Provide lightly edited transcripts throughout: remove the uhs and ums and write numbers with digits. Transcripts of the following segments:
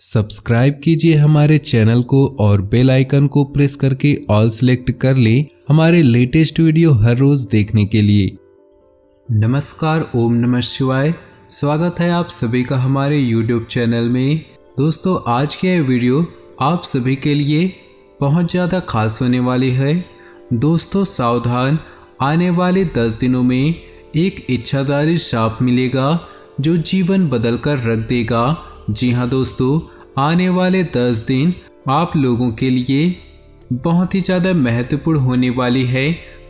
Subscribe कीजिए हमारे channel को और बेल आइकन को प्रेस करके ऑल सेलेक्ट कर लें हमारे लेटेस्ट वीडियो हर रोज देखने के लिए। नमस्कार, ओम नमः शिवाय। स्वागत है आप सभी का हमारे यूट्यूब चैनल में। दोस्तों, आज की यह वीडियो आप सभी के लिए बहुत ज़्यादा खास होने वाली है। दोस्तों सावधान, आने वाले 10 दिनों में एक इच्छाधारी श्राप मिलेगा जो जीवन बदल कर रख देगा। जी हाँ दोस्तों, आने वाले 10 दिन आप लोगों के लिए बहुत ही ज़्यादा महत्वपूर्ण होने वाली है।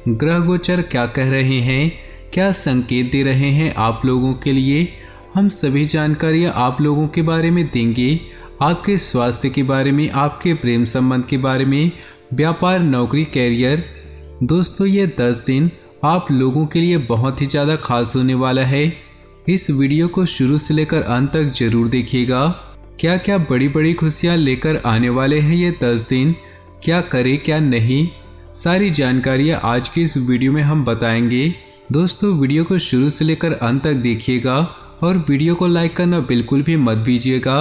ग्रह गोचर क्या कह रहे हैं, क्या संकेत दे रहे हैं आप लोगों के लिए, हम सभी जानकारियाँ आप लोगों के बारे में देंगे। आपके स्वास्थ्य के बारे में, आपके प्रेम संबंध के बारे में, व्यापार, नौकरी, कैरियर। दोस्तों, ये 10 दिन आप लोगों के लिए बहुत ही ज़्यादा खास होने वाला है। इस वीडियो को शुरू से लेकर अंत तक जरूर देखिएगा। क्या क्या बड़ी बड़ी खुशियाँ लेकर आने वाले हैं ये 10 दिन, क्या करें क्या नहीं, सारी जानकारियाँ आज की इस वीडियो में हम बताएंगे। दोस्तों, वीडियो को शुरू से लेकर अंत तक देखिएगा और वीडियो को लाइक करना बिल्कुल भी मत भूलिएगा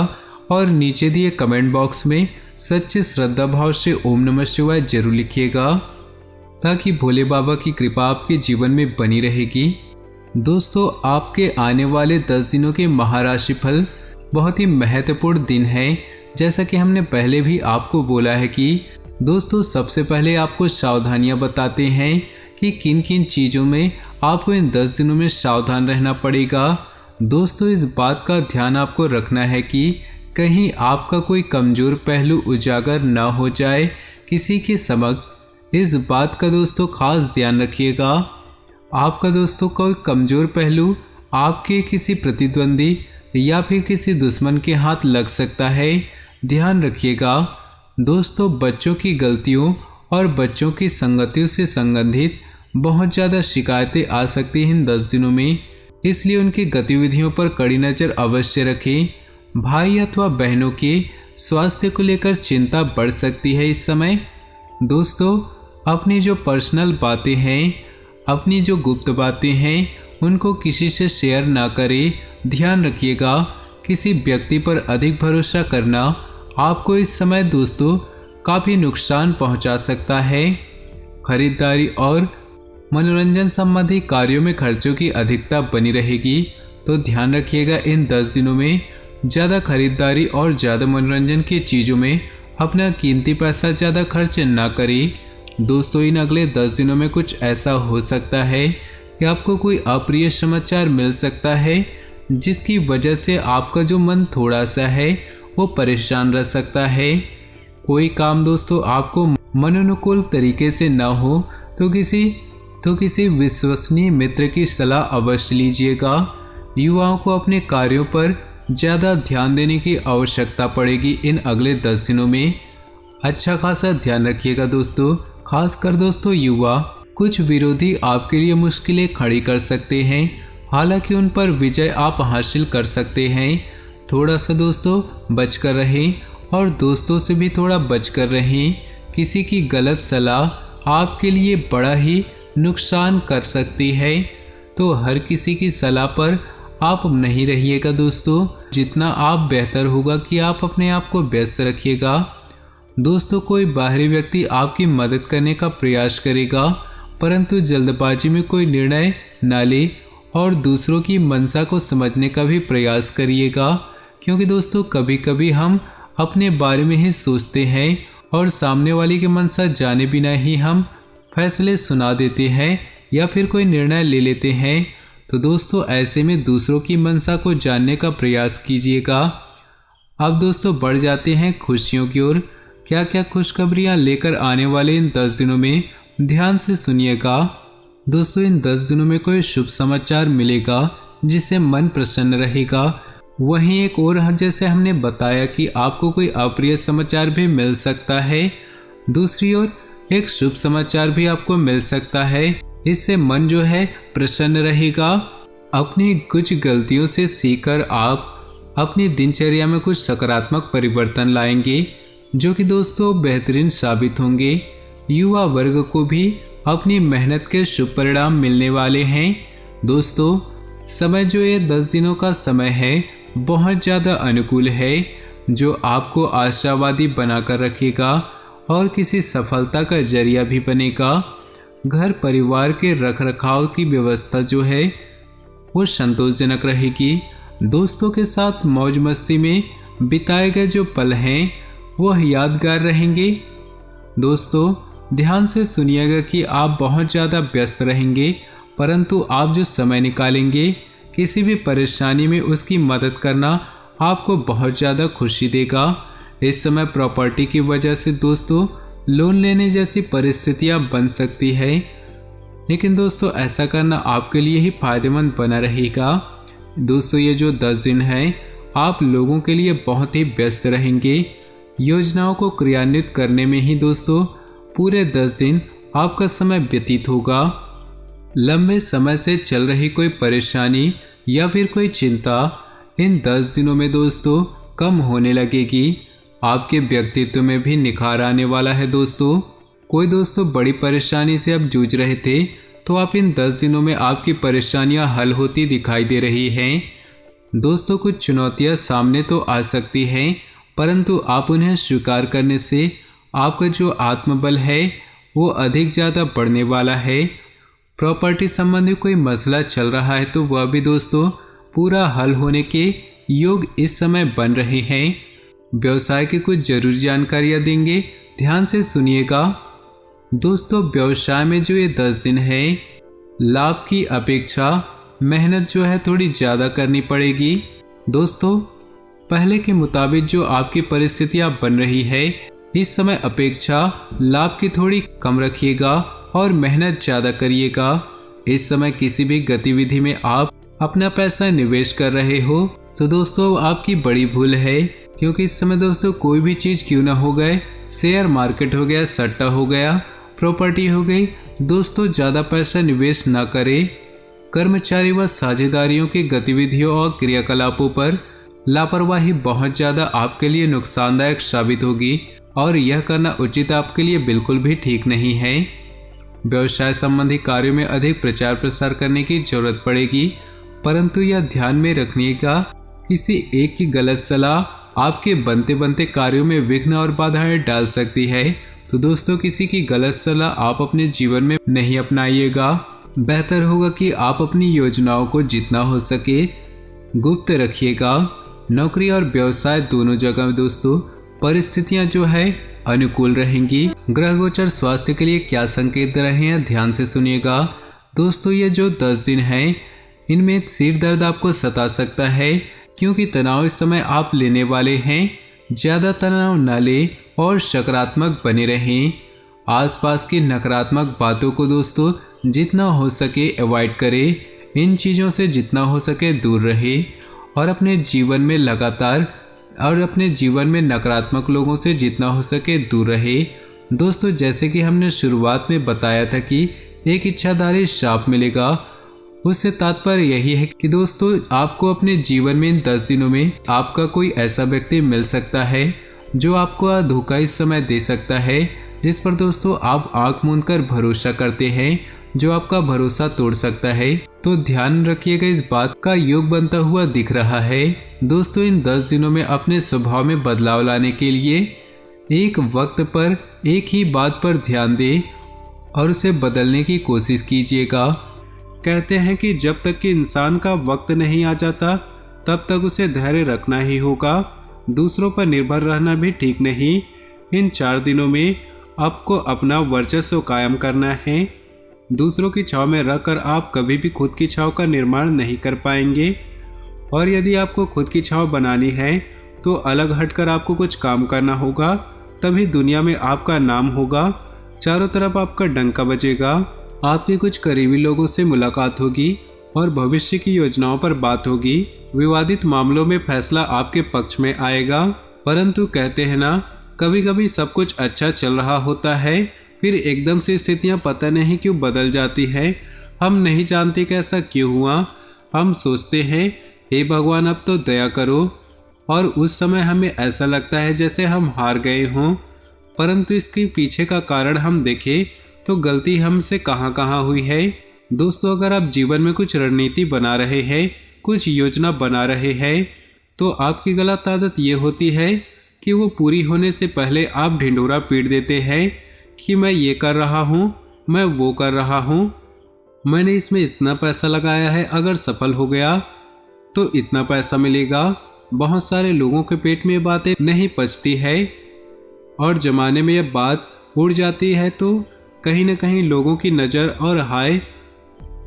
और नीचे दिए कमेंट बॉक्स में सच्चे श्रद्धा भाव से ओम नमः शिवाय जरूर लिखिएगा ताकि भोले बाबा की कृपा आपके जीवन में बनी रहेगी। दोस्तों, आपके आने वाले 10 दिनों के महाराशि फल बहुत ही महत्वपूर्ण दिन है। जैसा कि हमने पहले भी आपको बोला है कि दोस्तों, सबसे पहले आपको सावधानियां बताते हैं कि किन किन चीज़ों में आपको इन 10 दिनों में सावधान रहना पड़ेगा। दोस्तों, इस बात का ध्यान आपको रखना है कि कहीं आपका कोई कमज़ोर पहलू उजागर ना हो जाए किसी के समक्ष। इस बात का दोस्तों खास ध्यान रखिएगा। आपका दोस्तों कोई कमज़ोर पहलू आपके किसी प्रतिद्वंदी या फिर किसी दुश्मन के हाथ लग सकता है, ध्यान रखिएगा। दोस्तों, बच्चों की गलतियों और बच्चों की संगतियों से संबंधित बहुत ज़्यादा शिकायतें आ सकती हैं इन 10 दिनों में, इसलिए उनकी गतिविधियों पर कड़ी नज़र अवश्य रखें। भाई अथवा बहनों के स्वास्थ्य को लेकर चिंता बढ़ सकती है इस समय। दोस्तों, अपनी जो पर्सनल बातें हैं, अपनी जो गुप्त बातें हैं, उनको किसी से शेयर ना करें, ध्यान रखिएगा। किसी व्यक्ति पर अधिक भरोसा करना आपको इस समय दोस्तों काफ़ी नुकसान पहुंचा सकता है। खरीदारी और मनोरंजन संबंधी कार्यों में खर्चों की अधिकता बनी रहेगी, तो ध्यान रखिएगा इन 10 दिनों में ज़्यादा खरीदारी और ज़्यादा मनोरंजन की चीज़ों में अपना कीमती पैसा ज़्यादा खर्च ना करें। दोस्तों, इन अगले 10 दिनों में कुछ ऐसा हो सकता है कि आपको कोई अप्रिय समाचार मिल सकता है जिसकी वजह से आपका जो मन थोड़ा सा है वो परेशान रह सकता है। कोई काम दोस्तों आपको मनोनुकूल तरीके से ना हो तो किसी विश्वसनीय मित्र की सलाह अवश्य लीजिएगा। युवाओं को अपने कार्यों पर ज़्यादा ध्यान देने की आवश्यकता पड़ेगी इन अगले 10 दिनों में। अच्छा खासा ध्यान रखिएगा दोस्तों, खासकर दोस्तों युवा। कुछ विरोधी आपके लिए मुश्किलें खड़ी कर सकते हैं, हालांकि उन पर विजय आप हासिल कर सकते हैं। थोड़ा सा दोस्तों बचकर रहें और दोस्तों से भी थोड़ा बचकर रहें। किसी की गलत सलाह आपके लिए बड़ा ही नुकसान कर सकती है, तो हर किसी की सलाह पर आप नहीं रहिएगा दोस्तों। जितना आप बेहतर होगा कि आप अपने आप को व्यस्त रखिएगा। दोस्तों, कोई बाहरी व्यक्ति आपकी मदद करने का प्रयास करेगा, परंतु जल्दबाजी में कोई निर्णय न ले और दूसरों की मंशा को समझने का भी प्रयास करिएगा, क्योंकि दोस्तों कभी कभी हम अपने बारे में ही सोचते हैं और सामने वाले की मंशा जाने बिना ही हम फैसले सुना देते हैं या फिर कोई निर्णय ले लेते हैं। तो दोस्तों, ऐसे में दूसरों की मंशा को जानने का प्रयास कीजिएगा। अब दोस्तों बढ़ जाते हैं खुशियों की ओर। क्या क्या खुशखबरियाँ लेकर आने वाले इन 10 दिनों में, ध्यान से सुनिएगा। दोस्तों, इन 10 दिनों में कोई शुभ समाचार मिलेगा जिससे मन प्रसन्न रहेगा। वहीं एक और जैसे हमने बताया कि आपको कोई अप्रिय समाचार भी मिल सकता है, दूसरी ओर एक शुभ समाचार भी आपको मिल सकता है। इससे मन जो है प्रसन्न रहेगा। अपनी कुछ गलतियों से सीखकर आप अपनी दिनचर्या में कुछ सकारात्मक परिवर्तन लाएंगे जो कि दोस्तों बेहतरीन साबित होंगे। युवा वर्ग को भी अपनी मेहनत के शुभ परिणाम मिलने वाले हैं। दोस्तों, समय जो ये 10 दिनों का समय है बहुत ज़्यादा अनुकूल है। जो आपको आशावादी बनाकर रखेगा और किसी सफलता का जरिया भी बनेगा। घर परिवार के रखरखाव की व्यवस्था जो है वो संतोषजनक रहेगी। दोस्तों के साथ मौज मस्ती में बिताए गए जो पल हैं वह यादगार रहेंगे। दोस्तों ध्यान से सुनिएगा कि आप बहुत ज़्यादा व्यस्त रहेंगे, परंतु आप जो समय निकालेंगे किसी भी परेशानी में उसकी मदद करना आपको बहुत ज़्यादा खुशी देगा। इस समय प्रॉपर्टी की वजह से दोस्तों लोन लेने जैसी परिस्थितियां बन सकती है, लेकिन दोस्तों ऐसा करना आपके लिए ही फायदेमंद बना रहेगा। दोस्तों ये जो 10 दिन हैं आप लोगों के लिए बहुत ही व्यस्त रहेंगे। योजनाओं को क्रियान्वित करने में ही दोस्तों पूरे 10 दिन आपका समय व्यतीत होगा। लंबे समय से चल रही कोई परेशानी या फिर कोई चिंता इन 10 दिनों में दोस्तों कम होने लगेगी। आपके व्यक्तित्व में भी निखार आने वाला है। दोस्तों कोई दोस्तों बड़ी परेशानी से अब जूझ रहे थे तो आप इन 10 दिनों में आपकी परेशानियां हल होती दिखाई दे रही हैं। दोस्तों कुछ चुनौतियां सामने तो आ सकती हैं, परंतु आप उन्हें स्वीकार करने से आपका जो आत्मबल है वो अधिक ज़्यादा बढ़ने वाला है। प्रॉपर्टी संबंधी कोई मसला चल रहा है तो वह भी दोस्तों पूरा हल होने के योग इस समय बन रहे हैं। व्यवसाय की कुछ जरूरी जानकारियां देंगे, ध्यान से सुनिएगा। दोस्तों व्यवसाय में जो ये 10 दिन है लाभ की अपेक्षा मेहनत जो है थोड़ी ज़्यादा करनी पड़ेगी। दोस्तों पहले के मुताबिक जो आपकी परिस्थितियां बन रही है इस समय अपेक्षा लाभ की थोड़ी कम रखिएगा और मेहनत ज़्यादा करिएगा। इस समय किसी भी गतिविधि में आप अपना पैसा निवेश कर रहे हो तो दोस्तों आपकी बड़ी भूल है, क्योंकि इस समय दोस्तों कोई भी चीज़ क्यों ना हो गए, शेयर मार्केट हो गया, सट्टा हो गया, प्रॉपर्टी हो गई, दोस्तों ज़्यादा पैसा निवेश ना करें। कर्मचारी व साझेदारियों की गतिविधियों और क्रियाकलापों पर लापरवाही बहुत ज़्यादा आपके लिए नुकसानदायक साबित होगी और यह करना उचित आपके लिए बिल्कुल भी ठीक नहीं है। व्यवसाय संबंधी कार्यों में अधिक प्रचार प्रसार करने की जरूरत पड़ेगी, परंतु यह ध्यान में रखिएगा किसी एक की गलत सलाह आपके बनते बनते कार्यों में विघ्न और बाधाएं डाल सकती है। तो दोस्तों किसी की गलत सलाह आप अपने जीवन में नहीं अपनाइएगा। बेहतर होगा कि आप अपनी योजनाओं को जितना हो सके गुप्त रखिएगा। नौकरी और व्यवसाय दोनों जगह दोस्तों परिस्थितियां जो है अनुकूल रहेंगी। ग्रह गोचर स्वास्थ्य के लिए क्या संकेत दे रहे हैं, ध्यान से सुनिएगा। दोस्तों ये जो 10 दिन हैं इनमें सिर दर्द आपको सता सकता है, क्योंकि तनाव इस समय आप लेने वाले हैं। ज़्यादा तनाव न लें और सकारात्मक बने रहें। आसपास की नकारात्मक बातों को दोस्तों जितना हो सके अवॉइड करें। इन चीज़ों से जितना हो सके दूर रहें और अपने जीवन में नकारात्मक लोगों से जितना हो सके दूर रहे। दोस्तों जैसे कि हमने शुरुआत में बताया था कि एक इच्छाधारी श्राप मिलेगा, उससे तात्पर्य यही है कि दोस्तों आपको अपने जीवन में इन 10 दिनों में आपका कोई ऐसा व्यक्ति मिल सकता है जो आपको धोखा इस समय दे सकता है, जिस पर दोस्तों आप आंख मूंद कर भरोसा करते हैं, जो आपका भरोसा तोड़ सकता है। तो ध्यान रखिएगा, इस बात का योग बनता हुआ दिख रहा है। दोस्तों इन 10 दिनों में अपने स्वभाव में बदलाव लाने के लिए एक वक्त पर एक ही बात पर ध्यान दें और उसे बदलने की कोशिश कीजिएगा। कहते हैं कि जब तक कि इंसान का वक्त नहीं आ जाता तब तक उसे धैर्य रखना ही होगा। दूसरों पर निर्भर रहना भी ठीक नहीं। इन 4 दिनों में आपको अपना वर्चस्व कायम करना है। दूसरों की छाव में रहकर आप कभी भी खुद की छाव का निर्माण नहीं कर पाएंगे, और यदि आपको खुद की छाव बनानी है तो अलग हटकर आपको कुछ काम करना होगा, तभी दुनिया में आपका नाम होगा, चारों तरफ आपका डंका बजेगा। आपके कुछ करीबी लोगों से मुलाकात होगी और भविष्य की योजनाओं पर बात होगी। विवादित मामलों में फैसला आपके पक्ष में आएगा, परंतु कहते हैं ना, कभी कभी सब कुछ अच्छा चल रहा होता है, फिर एकदम से स्थितियां पता नहीं क्यों बदल जाती है। हम नहीं जानते कैसा क्यों हुआ। हम सोचते हैं हे भगवान अब तो दया करो, और उस समय हमें ऐसा लगता है जैसे हम हार गए हों, परंतु इसके पीछे का कारण हम देखें तो गलती हमसे कहाँ कहाँ हुई है। दोस्तों अगर आप जीवन में कुछ रणनीति बना रहे हैं, कुछ योजना बना रहे हैं, तो आपकी गलत आदत ये होती है कि वो पूरी होने से पहले आप ढिंढोरा पीट देते हैं कि मैं ये कर रहा हूँ, मैं वो कर रहा हूँ, मैंने इसमें इतना पैसा लगाया है, अगर सफल हो गया तो इतना पैसा मिलेगा। बहुत सारे लोगों के पेट में ये बातें नहीं पचती है और जमाने में यह बात उड़ जाती है तो कहीं ना कहीं लोगों की नज़र और हाय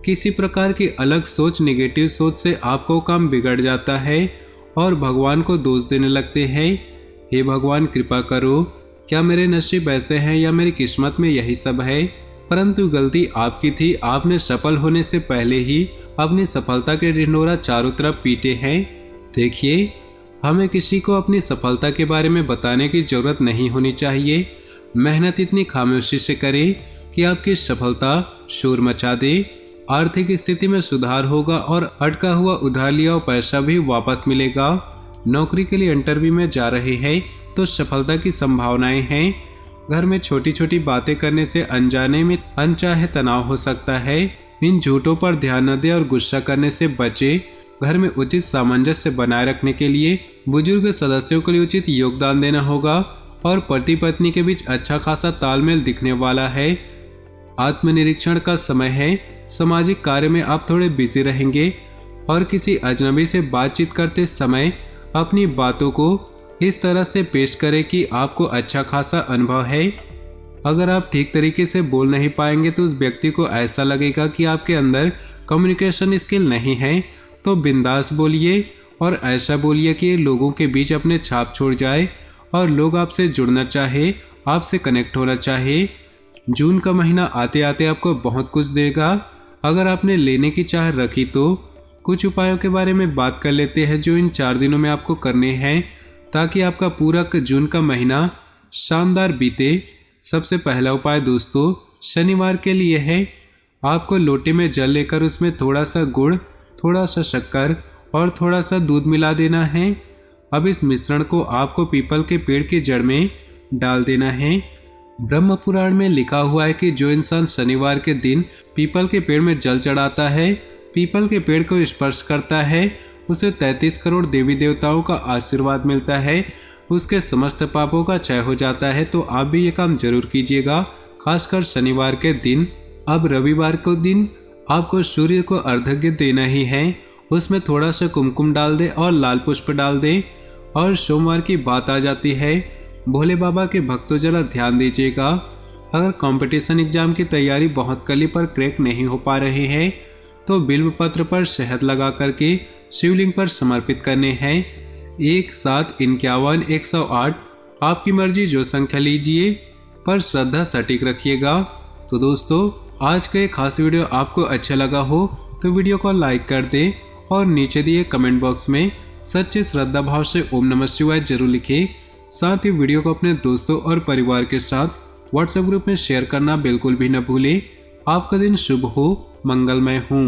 किसी प्रकार की अलग सोच, नेगेटिव सोच से आपको काम बिगड़ जाता है और भगवान को दोष देने लगते हैं। हे भगवान कृपा करो, क्या मेरे नसीब ऐसे हैं या मेरी किस्मत में यही सब है? परंतु गलती आपकी थी, आपने सफल होने से पहले ही अपनी सफलता के ढिंढोरा चारों तरफ पीटे हैं। देखिए, हमें किसी को अपनी सफलता के बारे में बताने की जरूरत नहीं होनी चाहिए। मेहनत इतनी खामोशी से करें कि आपकी सफलता शोर मचा दे। आर्थिक स्थिति में सुधार होगा और अटका हुआ उधार लिया हुआ पैसा भी वापस मिलेगा। नौकरी के लिए इंटरव्यू में जा रहे हैं तो सफलता की संभावनाएं हैं। घर में छोटी छोटी बातें करने से अनजाने में अनचाहे तनाव हो सकता है। इन झूठों पर ध्यान न दें और गुस्सा करने से बचे। घर में उचित सामंजस्य बनाए रखने के लिए बुजुर्ग सदस्यों के लिए उचित योगदान देना होगा और पति पत्नी के बीच अच्छा खासा तालमेल दिखने वाला है। आत्मनिरीक्षण का समय है। सामाजिक कार्य में आप थोड़े बिजी रहेंगे और किसी अजनबी से बातचीत करते समय अपनी बातों को इस तरह से पेश करें कि आपको अच्छा खासा अनुभव है। अगर आप ठीक तरीके से बोल नहीं पाएंगे तो उस व्यक्ति को ऐसा लगेगा कि आपके अंदर कम्युनिकेशन स्किल नहीं है। तो बिंदास बोलिए और ऐसा बोलिए कि लोगों के बीच अपने छाप छोड़ जाए और लोग आपसे जुड़ना चाहे, आपसे कनेक्ट होना चाहे। जून का महीना आते आते आपको बहुत कुछ देगा। अगर आपने लेने की चाह रखी तो कुछ उपायों के बारे में बात कर लेते हैं जो इन 4 दिनों में आपको करने हैं ताकि आपका पूरा जून का महीना शानदार बीते। सबसे पहला उपाय दोस्तों शनिवार के लिए है। आपको लोटे में जल लेकर उसमें थोड़ा सा गुड़, थोड़ा सा शक्कर और थोड़ा सा दूध मिला देना है। अब इस मिश्रण को आपको पीपल के पेड़ की जड़ में डाल देना है। ब्रह्म पुराण में लिखा हुआ है कि जो इंसान शनिवार के दिन पीपल के पेड़ में जल चढ़ाता है, पीपल के पेड़ को स्पर्श करता है, उसे 33 करोड़ देवी देवताओं का आशीर्वाद मिलता है, उसके समस्त पापों का क्षय हो जाता है। तो आप भी ये काम जरूर कीजिएगा, खासकर शनिवार के दिन। अब रविवार को दिन आपको सूर्य को अर्घ्य देना ही है। उसमें थोड़ा सा कुमकुम डाल दे और लाल पुष्प डाल दे। और सोमवार की बात आ जाती है। भोले बाबा के भक्तों जरा ध्यान दीजिएगा। अगर कंपटीशन एग्जाम की तैयारी बहुत कली पर क्रैक नहीं हो पा रहे हैं तो बिल्व पत्र पर शहद लगा करके शिवलिंग पर समर्पित करने हैं। 1, 7, 51, 108 आपकी मर्जी जो संख्या लीजिए, पर श्रद्धा सटीक रखिएगा। तो दोस्तों आज का ये खास वीडियो आपको अच्छा लगा हो तो वीडियो को लाइक कर दें और नीचे दिए कमेंट बॉक्स में सच्चे श्रद्धा भाव से ओम नमः शिवाय जरूर लिखें। साथ ही वीडियो को अपने दोस्तों और परिवार के साथ व्हाट्सएप ग्रुप में शेयर करना बिल्कुल भी न भूलें। आपका दिन शुभ हो, मंगलमय हो।